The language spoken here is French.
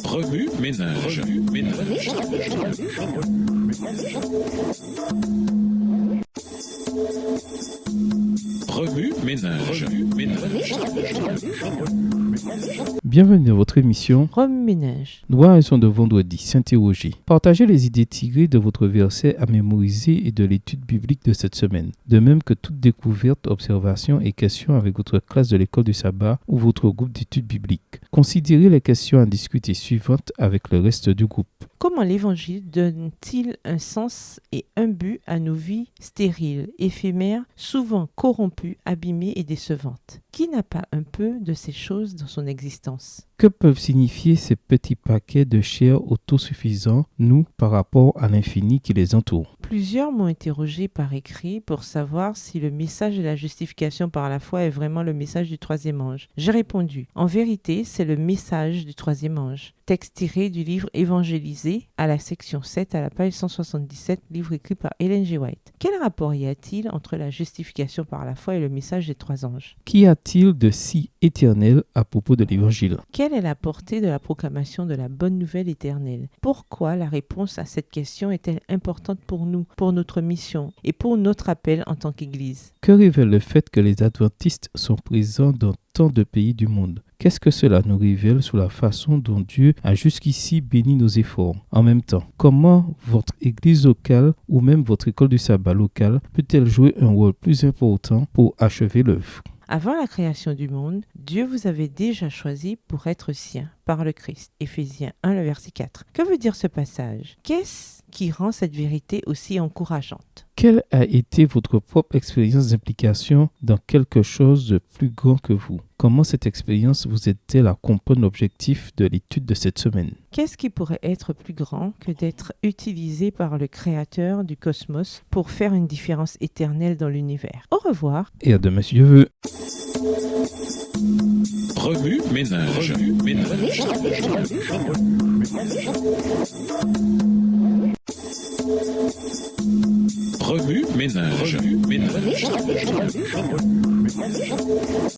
Remue ménage. Remue ménage. Bienvenue dans votre émission Remue-ménage. Nous sont de vendredi, s'interroger. Partagez les idées tirées de votre verset à mémoriser et de l'étude biblique de cette semaine. De même que toute découverte, observation et question avec votre classe de l'école du sabbat ou votre groupe d'études bibliques. Considérez les questions à discuter suivantes avec le reste du groupe. Comment l'Évangile donne-t-il un sens et un but à nos vies stériles, éphémères, souvent corrompues, abîmées et décevantes? Qui n'a pas un peu de ces choses dans son existence? Que peuvent signifier ces petits paquets de chair autosuffisants, nous, par rapport à l'infini qui les entoure? Plusieurs m'ont interrogé par écrit pour savoir si le message de la justification par la foi est vraiment le message du troisième ange. J'ai répondu, en vérité, c'est le message du troisième ange. Texte tiré du livre Évangélisé à la section 7 à la page 177, livre écrit par Ellen G. White. Quel rapport y a-t-il entre la justification par la foi et le message des trois anges? Qu'y a-t-il de si éternel à propos de l'Évangile? Quelle est la portée de la proclamation de la bonne nouvelle éternelle? Pourquoi la réponse à cette question est-elle importante pour nous, pour notre mission et pour notre appel en tant qu'Église? Que révèle le fait que les adventistes sont présents dans tant de pays du monde? Qu'est-ce que cela nous révèle sur la façon dont Dieu a jusqu'ici béni nos efforts? En même temps, comment votre église locale ou même votre école du sabbat locale peut-elle jouer un rôle plus important pour achever l'œuvre? Avant la création du monde, Dieu vous avait déjà choisi pour être sien par le Christ. Éphésiens 1, le verset 4. Que veut dire ce passage? Qu'est-ce qui rend cette vérité aussi encourageante? Quelle a été votre propre expérience d'implication dans quelque chose de plus grand que vous? Comment cette expérience vous aide-t-elle à comprendre l'objectif de l'étude de cette semaine? Qu'est-ce qui pourrait être plus grand que d'être utilisé par le Créateur du cosmos pour faire une différence éternelle dans l'univers? Au revoir. Et à demain si Dieu veut. Remue ménage. Remue ménage.